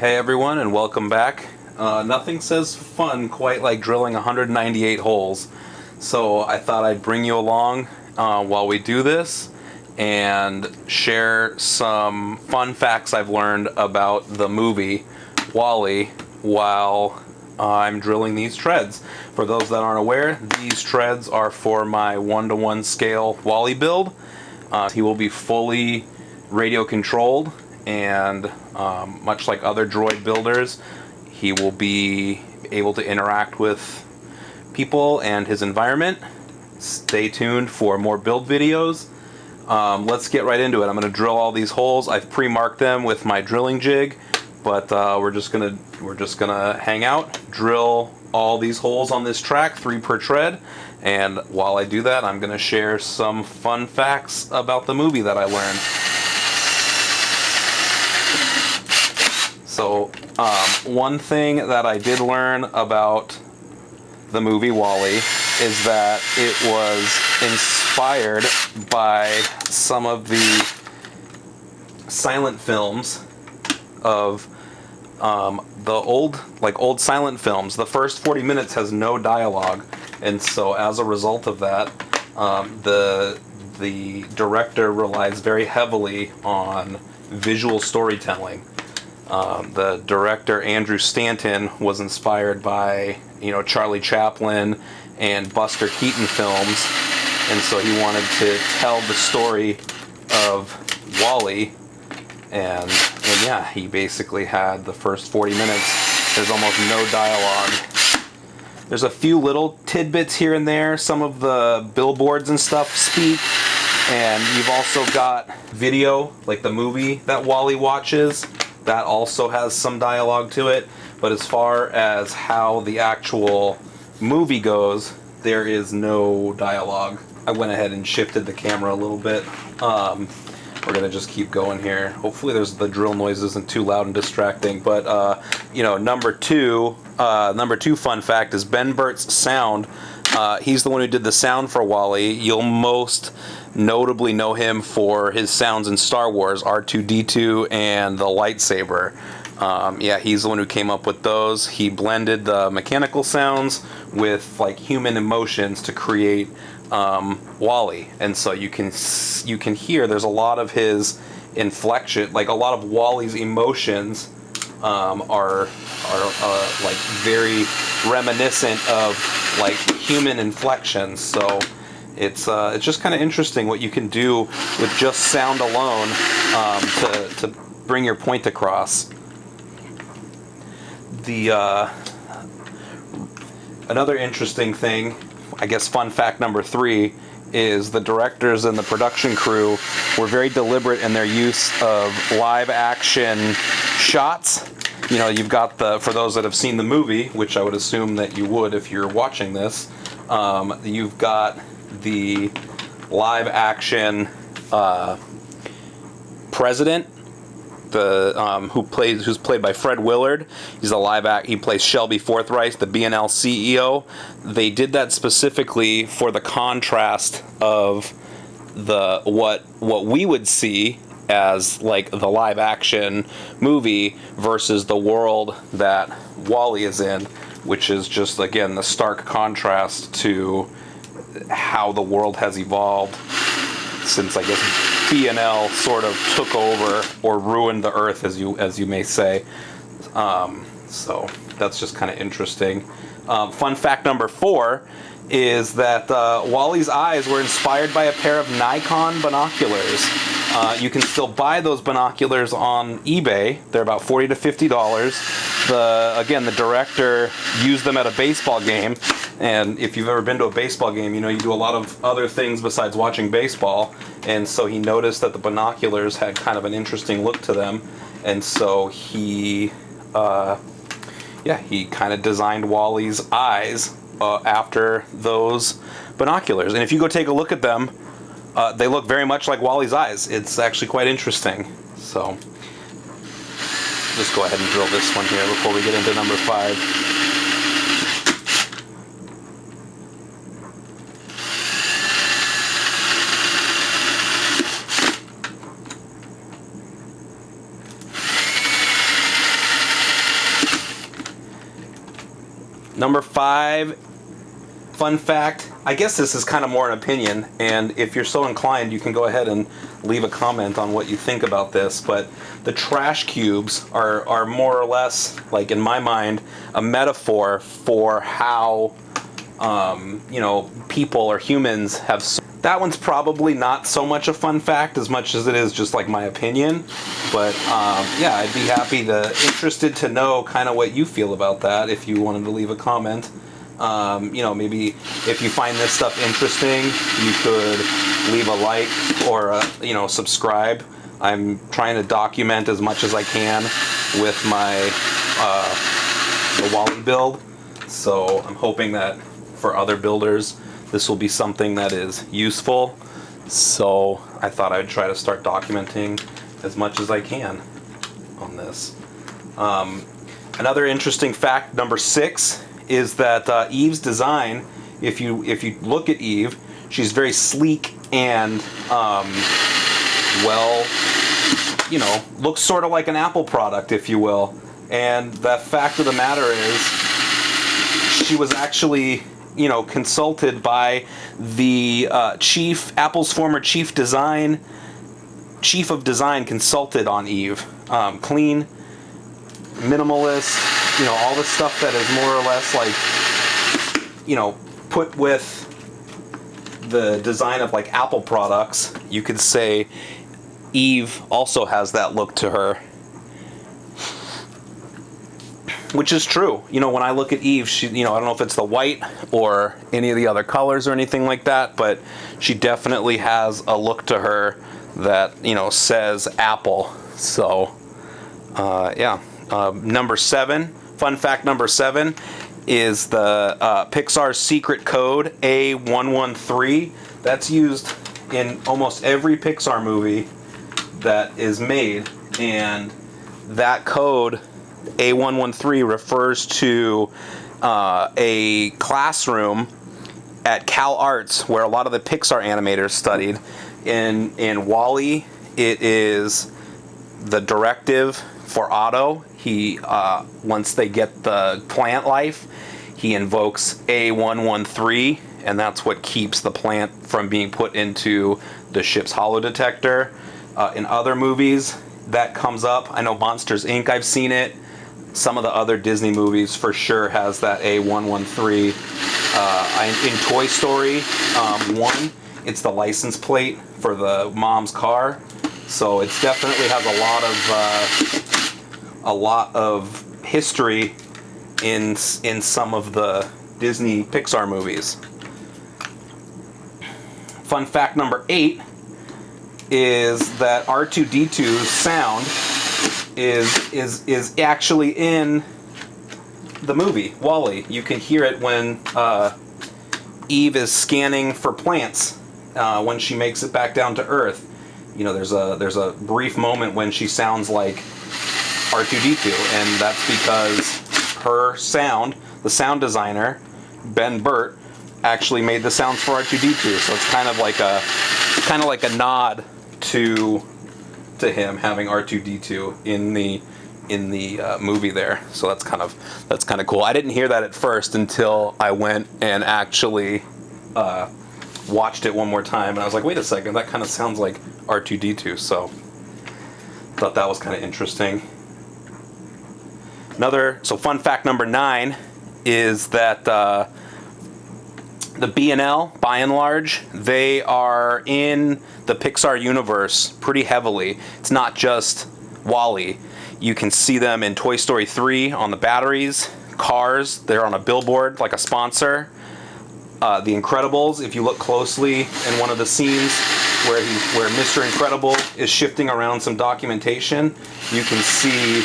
Hey everyone, and welcome back. Nothing says fun quite like drilling 198 holes, so I thought I'd bring you along while we do this and share some fun facts I've learned about the movie WALL-E while I'm drilling these treads. For those that aren't aware, these treads are for my 1-to-1 scale WALL-E build. He will be fully radio controlled, and much like other droid builders, he will be able to interact with people and his environment. Stay tuned for more build videos. Let's get right into it. I'm going to drill all these holes. I've pre-marked them with my drilling jig, but we're just gonna hang out, drill all these holes on this track, 3 per tread. And while I do that, I'm going to share some fun facts about the movie that I learned. So, one thing that I did learn about the movie WALL-E is that it was inspired by some of the silent films of the old silent films. The first 40 minutes has no dialogue, and so as a result of that, the director relies very heavily on visual storytelling. The director, Andrew Stanton, was inspired by, Charlie Chaplin and Buster Keaton films, and so he wanted to tell the story of WALL-E, and yeah, he basically had the first 40 minutes. There's almost no dialogue. There's a few little tidbits here and there. Some of the billboards and stuff speak, and you've also got video, like the movie that WALL-E watches. That also has some dialogue to it, but as far as how the actual movie goes, there is no dialogue. I went ahead and shifted the camera a little bit. We're gonna just keep going here. Hopefully the drill noise isn't too loud and distracting, but number two fun fact is Ben Burtt's sound. He's the one who did the sound for WALL-E. You'll most notably know him for his sounds in Star Wars, R2-D2 and the lightsaber. He's the one who came up with those. He blended the mechanical sounds with human emotions to create WALL-E, and so you can hear there's a lot of his inflection, a lot of WALL-E's emotions are very reminiscent of human inflections. So it's just kind of interesting what you can do with just sound alone to bring your point across. Another interesting thing, I guess fun fact number 3, is the directors and the production crew were very deliberate in their use of live action shots. You've got for those that have seen the movie, which I would assume that you would if you're watching this, you've got the live action president, who's played by Fred Willard. He's he plays Shelby Forthright, the B&L CEO. They did that specifically for the contrast of what we would see as the live action movie versus the world that WALL-E is in, which is just again the stark contrast to how the world has evolved since, I guess, B&L sort of took over or ruined the earth, as you may say. So that's just kind of interesting. Fun fact number 4 is that WALL-E's eyes were inspired by a pair of Nikon binoculars. You can still buy those binoculars on eBay. They're about $40 to $50. The director used them at a baseball game, and if you've ever been to a baseball game, you do a lot of other things besides watching baseball, and so he noticed that the binoculars had kind of an interesting look to them, and so he kind of designed WALL-E's eyes after those binoculars. And if you go take a look at them, they look very much like WALL-E's eyes. It's actually quite interesting. So just go ahead and drill this one here before we get into number 5. Number 5, fun fact. I guess this is kind of more an opinion, and if you're so inclined, you can go ahead and leave a comment on what you think about this. But the trash cubes are more or less, like in my mind, a metaphor for how people or humans have. That one's probably not so much a fun fact as much as it is just like my opinion. But yeah, I'd be interested to know kind of what you feel about that if you wanted to leave a comment. Maybe if you find this stuff interesting, you could leave a like or subscribe. I'm trying to document as much as I can with my the Wally build. So I'm hoping that for other builders, this will be something that is useful. So I thought I'd try to start documenting as much as I can on this. Another interesting fact, number 6, is that Eve's design, if you look at Eve, she's very sleek and looks sort of like an Apple product, if you will. And the fact of the matter is, she was actually consulted by the Apple's former chief of design consulted on Eve. Clean, minimalist, all the stuff that is more or less like, put with the design of like Apple products. You could say Eve also has that look to her. Which is true. When I look at Eve, she, I don't know if it's the white or any of the other colors or anything like that, but she definitely has a look to her that, says Apple. So, yeah. Number 7, fun fact number 7 is the Pixar's secret code A113. That's used in almost every Pixar movie that is made, and that code A113 refers to a classroom at Cal Arts where a lot of the Pixar animators studied. In Wall-E, it is the directive for Otto. He once they get the plant life, he invokes A113, and that's what keeps the plant from being put into the ship's holodetector. In other movies, that comes up. I know Monsters Inc. I've seen it. Some of the other Disney movies for sure has that A113. In Toy Story 1, it's the license plate for the mom's car. So it definitely has a lot of history in some of the Disney Pixar movies. Fun fact number 8 is that R2-D2's sound is actually in the movie Wall-E. You can hear it when Eve is scanning for plants when she makes it back down to Earth. There's a brief moment when she sounds like R2-D2, and that's because her sound, the sound designer Ben Burt, actually made the sounds for R2-D2. So it's kind of like a nod to him having R2-D2 in the movie there. So that's kind of cool. I didn't hear that at first until I went and actually watched it one more time, and I was like, wait a second, that kind of sounds like R2-D2. So thought that was kind of interesting. So fun fact number 9 is that the B&L, by and large, they are in the Pixar universe pretty heavily. It's not just Wall-E. You can see them in Toy Story 3 on the batteries, Cars, they're on a billboard like a sponsor. The Incredibles, if you look closely in one of the scenes where Mr. Incredible is shifting around some documentation, you can see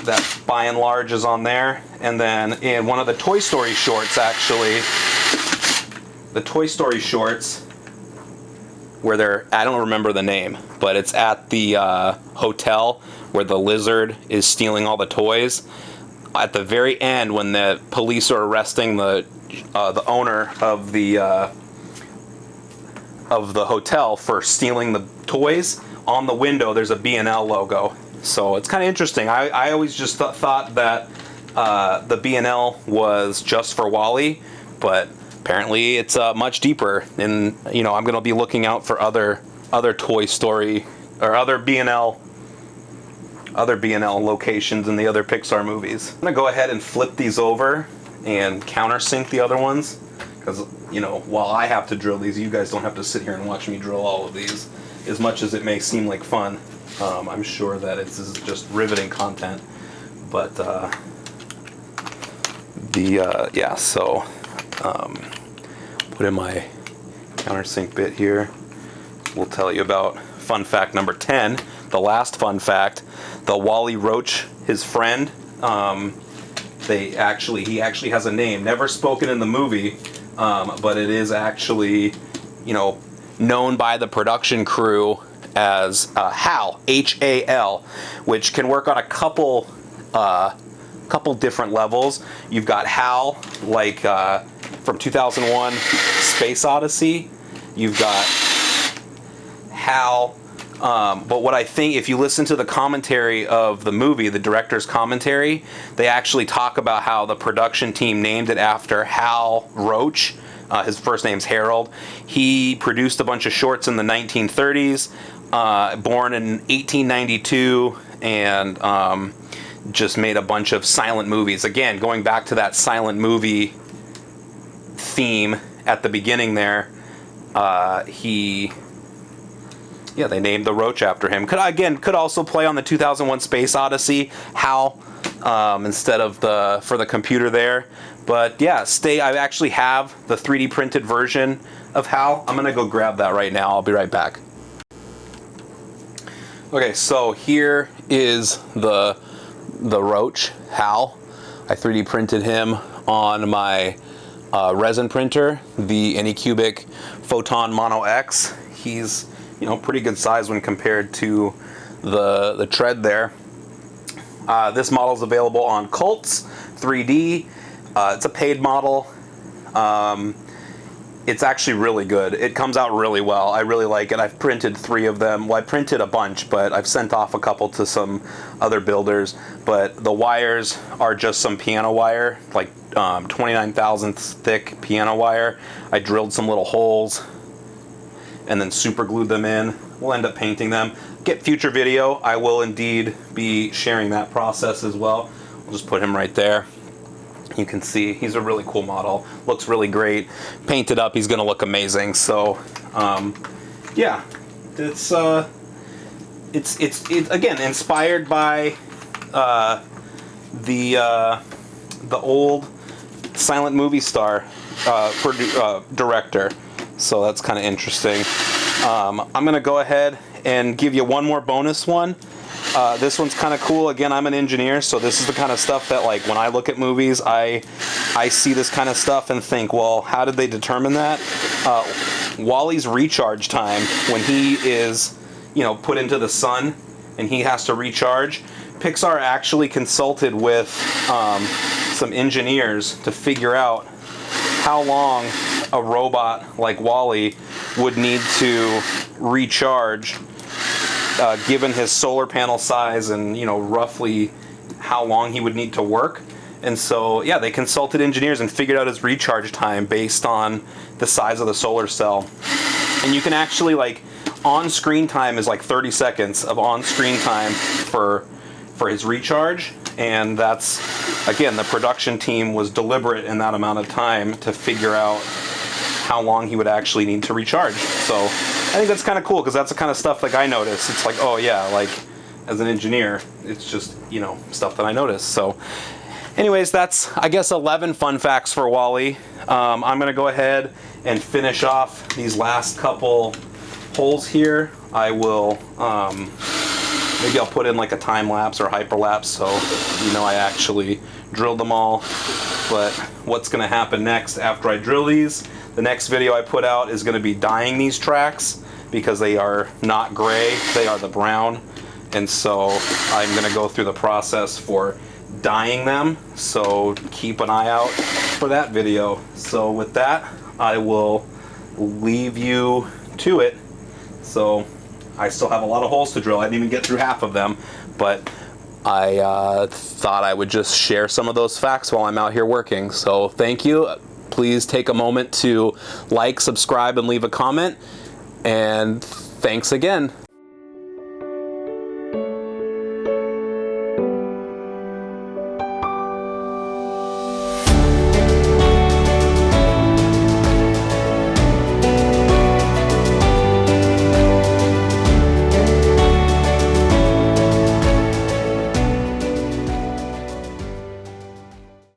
that by and large is on there. And then in one of the Toy Story shorts, actually, the Toy Story shorts, where I don't remember the name, but it's at the hotel where the lizard is stealing all the toys. At the very end, when the police are arresting the owner of the hotel for stealing the toys, on the window there's a B&L logo. So it's kind of interesting. I always just thought that the B&L was just for WALL-E, but apparently it's much deeper. And I'm going to be looking out for other Toy Story or other B&L locations in the other Pixar movies. I'm going to go ahead and flip these over and countersink the other ones, because while I have to drill these, you guys don't have to sit here and watch me drill all of these. As much as it may seem like fun, I'm sure that this is just riveting content. But put in my countersink bit here. We'll tell you about fun fact number 10, the last fun fact. The Wally Roach, his friend, he actually has a name, never spoken in the movie, but it is actually, known by the production crew as Hal, H-A-L, which can work on a couple different levels. You've got Hal, like from 2001, Space Odyssey. You've got Hal, but what I think, if you listen to the commentary of the movie, the director's commentary, they actually talk about how the production team named it after Hal Roach. His first name's Harold. He produced a bunch of shorts in the 1930s, born in 1892, and just made a bunch of silent movies. Again, going back to that silent movie theme at the beginning there, they named the Roach after him. Could also play on the 2001 Space Odyssey, Hal, instead of for the computer there. But yeah, I actually have the 3D printed version of Hal. I'm gonna go grab that right now. I'll be right back. Okay, so here is the Roach, Hal. I 3D printed him on my resin printer, the Anycubic Photon Mono X. He's pretty good size when compared to the tread there. This model is available on Cults 3D. It's a paid model. It's actually really good. It comes out really well. I really like it. I've printed 3 of them. Well, I printed a bunch, but I've sent off a couple to some other builders. But the wires are just some piano wire, like 29 thousandths thick piano wire. I drilled some little holes and then super glued them in. We'll end up painting them. Get future video, I will indeed be sharing that process as well. We'll just put him right there. You can see he's a really cool model. Looks really great. Painted up, he's gonna look amazing. So, yeah, it's again inspired by the old silent movie star director. So that's kind of interesting. I'm gonna go ahead and give you one more bonus one. This one's kind of cool. Again, I'm an engineer, so this is the kind of stuff that, like, when I look at movies, I see this kind of stuff and think, well, how did they determine that? WALL-E's recharge time, when he is, put into the sun and he has to recharge, Pixar actually consulted with some engineers to figure out how long a robot like WALL-E would need to recharge, given his solar panel size and roughly how long he would need to work. And so yeah, they consulted engineers and figured out his recharge time based on the size of the solar cell. And you can actually, like, on-screen time is like 30 seconds of on-screen time for his recharge. And that's, again, the production team was deliberate in that amount of time to figure out how long he would actually need to recharge. So I think that's kind of cool, because that's the kind of stuff, like, I notice. It's like, oh yeah, like, as an engineer, it's just, stuff that I notice. So anyways, that's, I guess, 11 fun facts for WALL-E. I'm gonna go ahead and finish off these last couple holes here. I will, maybe I'll put in like a time lapse or hyperlapse so I actually drilled them all. But what's gonna happen next after I drill these, the next video I put out is gonna be dyeing these tracks, because they are not gray, they are the brown. And so I'm gonna go through the process for dyeing them, so keep an eye out for that video. So with that, I will leave you to it. So I still have a lot of holes to drill. I didn't even get through half of them, but I thought I would just share some of those facts while I'm out here working. So thank you. Please take a moment to like, subscribe, and leave a comment. And thanks again.